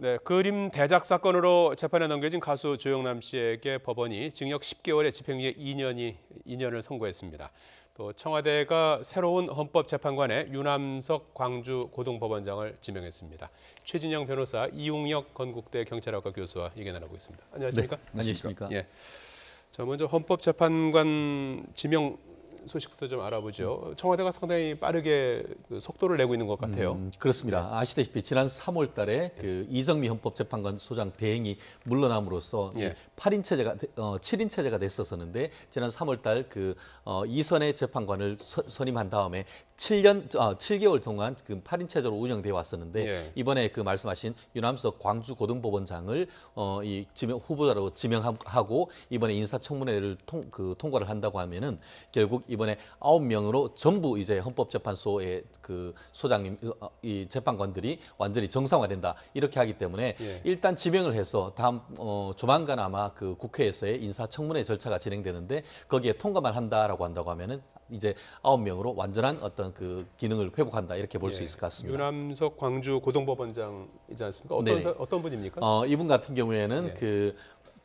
네, 그림 대작 사건으로 재판에 넘겨진 가수 조영남 씨에게 법원이 징역 10개월에 집행유예 2년을 선고했습니다. 또 청와대가 새로운 헌법재판관에 유남석 광주 고등법원장을 지명했습니다. 최진영 변호사, 이웅혁 건국대 경찰학과 교수와 얘기 나눠보겠습니다. 안녕하십니까? 네, 안녕하십니까? 예. 자, 먼저 헌법재판관 지명 소식부터 좀 알아보죠. 청와대가 상당히 빠르게 속도를 내고 있는 것 같아요. 그렇습니다. 아시다시피 지난 3월 달에 그 이정미 헌법재판관 소장 대행이 물러남으로써 예. 8인 체제가 7인 체제가 됐었었는데 지난 3월 달 그 이선의 재판관을 선임한 다음에 7개월 동안 그 8인 체제로 운영돼 왔었는데 예. 이번에 그 말씀하신 유남석 광주 고등법원장을 이 지명 후보자로 지명하고 이번에 인사청문회를 통과를 한다고 하면은 결국 이번에 9명으로 전부 이제 헌법재판소의 그 소장님 이 재판관들이 완전히 정상화된다 이렇게 하기 때문에 예. 일단 지명을 해서 다음 조만간 아마 그 국회에서의 인사청문회 절차가 진행되는데 거기에 통과만 한다라고 한다고 하면은 이제 9명으로 완전한 어떤 그 기능을 회복한다 이렇게 볼 수 예. 있을 것 같습니다. 유남석 광주 고등법원장이지 않습니까? 어떤 분입니까? 이분 같은 경우에는 예. 그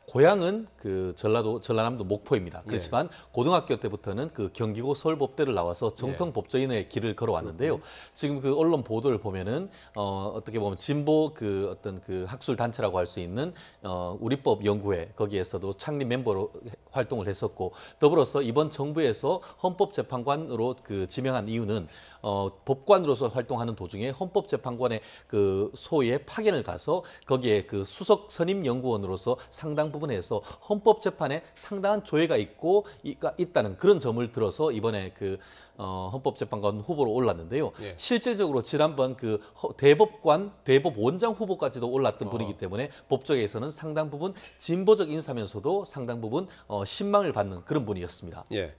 고향은 그 전라남도 목포입니다. 그렇지만 고등학교 때부터는 그 경기고 서울법대를 나와서 정통 법조인의 길을 걸어왔는데요. 지금 그 언론 보도를 보면은 어떻게 보면 진보 그 어떤 그 학술 단체라고 할 수 있는 우리법 연구회 거기에서도 창립 멤버로 활동을 했었고 더불어서 이번 정부에서 헌법재판관으로 그 지명한 이유는 법관으로서 활동하는 도중에 헌법재판관의 그 소위에 파견을 가서 거기에 그 수석 선임 연구원으로서 상당 부분에서 헌법재판에 상당한 조예가 있다는 그런 점을 들어서 이번에 그 헌법재판관 후보로 올랐는데요. 예. 실질적으로 지난번 그 대법원장 후보까지도 올랐던 분이기 때문에 법조계에서는 상당 부분 진보적 인사면서도 상당 부분 신망을 받는 그런 분이었습니다. 예.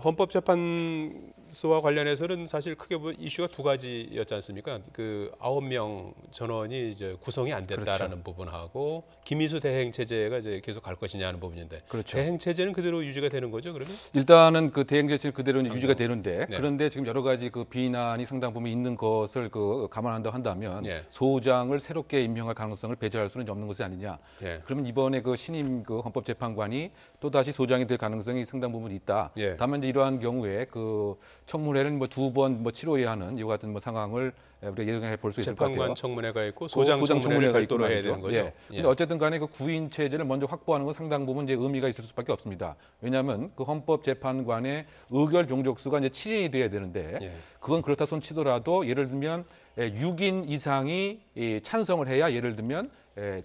헌법재판소와 관련해서는 사실 크게 보면 이슈가 두 가지였지 않습니까? 그 9명 전원이 이제 구성이 안 됐다라는 부분하고 김희수 대행 체제가 이제 계속 갈 것이냐 하는 부분인데 그렇죠. 대행 체제는 그대로 유지가 되는 거죠, 그러면? 일단은 그 대행 정책은 그대로 유지가 되는데 네. 그런데 지금 여러 가지 그 비난이 상당 부분 있는 것을 그 감안한다고 한다면 예. 소장을 새롭게 임명할 가능성을 배제할 수는 없는 것이 아니냐. 예. 그러면 이번에 그 신임 그 헌법재판관이 또 다시 소장이 될 가능성이 상당 부분 있다. 예. 다만 이제 이러한 경우에 그 청문회를 뭐 2번 치러야 하는 이와 같은 뭐 상황을 우리가 예상해 볼 수 있을 것 같아요. 재판관 청문회가 있고 소장 청문회를 별도로 해야 되는 거죠. 예. 근데 어쨌든 간에 그 구인 체제를 먼저 확보하는 건 상당 부분 이제 의미가 있을 수밖에 없습니다. 왜냐하면 그 헌법재판관의 의결 종족수가 이제 7인이 돼야 되는데 예. 그건 그렇다 손 치더라도 예를 들면 6인 이상이 찬성을 해야 예를 들면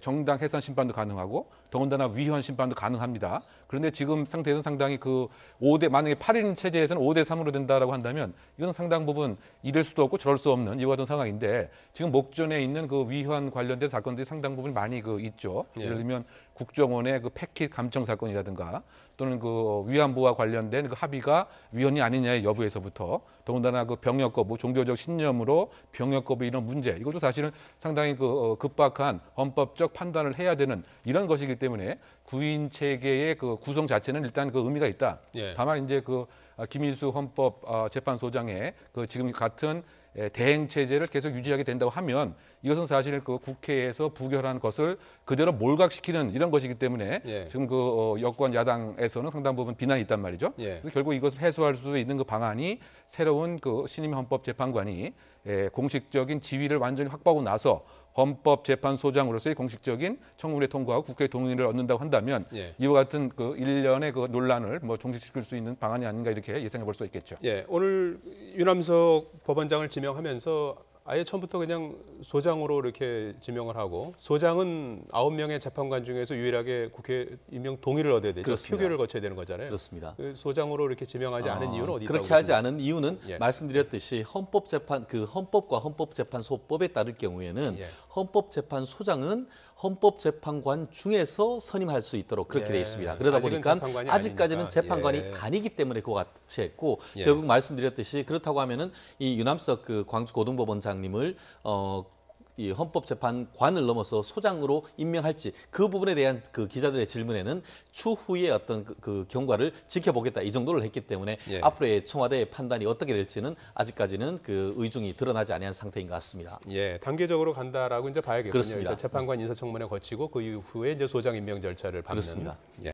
정당 해산 심판도 가능하고 더군다나 위헌 심판도 가능합니다. 그런데 지금 상태에서는 상당히 그 5대 만약에 8인 체제에서는 5대 3으로 된다라고 한다면 이건 상당 부분 이럴 수도 없고 저럴 수 없는 이와 같은 상황인데 지금 목전에 있는 그 위헌 관련된 사건들이 상당 부분 많이 그 있죠. 예. 예를 들면 국정원의 그 패킷 감청 사건이라든가 또는 그 위안부와 관련된 그 합의가 위헌이 아니냐의 여부에서부터 더군다나 그 병역 거부, 종교적 신념으로 병역 거부 이런 문제 이것도 사실은 상당히 그 급박한 헌법적 판단을 해야 되는 이런 것이기 때문에 구인 체계의 그 구성 자체는 일단 그 의미가 있다. 예. 다만 이제 그 김일수 헌법재판소장의 그 지금 같은 대행 체제를 계속 유지하게 된다고 하면 이것은 사실 그 국회에서 부결한 것을 그대로 몰각시키는 이런 것이기 때문에 예. 지금 그 여권 야당에서는 상당 부분 비난이 있단 말이죠. 예. 그래서 결국 이것을 해소할 수 있는 그 방안이 새로운 그 신임 헌법재판관이 공식적인 지위를 완전히 확보하고 나서 헌법재판소장으로서의 공식적인 청문회 통과하고 국회 동의를 얻는다고 한다면 예. 이와 같은 그 일련의 그 논란을 뭐 종식시킬 수 있는 방안이 아닌가 이렇게 예상해 볼 수 있겠죠. 예, 오늘 유남석 법원장을 지명하면서 아예 처음부터 그냥 소장으로 이렇게 지명을 하고 소장은 9명의 재판관 중에서 유일하게 국회 임명 동의를 얻어야 되죠. 그렇습니다. 표결을 거쳐야 되는 거잖아요. 그렇습니다. 그 소장으로 이렇게 지명하지 않은 이유는 어디 있다고 그렇게 하지 보십니까? 않은 이유는 예. 말씀드렸듯이 헌법과 헌법재판소법에 따를 경우에는 예. 헌법재판소장은 헌법재판관 중에서 선임할 수 있도록 그렇게 예. 되어 있습니다. 그러다 아직은 보니까 재판관이 아직까지는 아니니까. 재판관이 예. 아니기 때문에 그와 같이 했고 예. 결국 말씀드렸듯이 그렇다고 하면은 이 유남석 그 광주 고등법원장님을 이 헌법재판관을 넘어서 소장으로 임명할지 그 부분에 대한 그 기자들의 질문에는 추후에 어떤 그 경과를 지켜보겠다 이 정도를 했기 때문에 예. 앞으로의 청와대의 판단이 어떻게 될지는 아직까지는 그 의중이 드러나지 아니한 상태인 것 같습니다. 예, 단계적으로 간다라고 이제 봐야겠군요. 그렇습니다. 일단 재판관 인사청문회 거치고 그 이후에 이제 소장 임명 절차를 밟는. 그렇습니다. 예.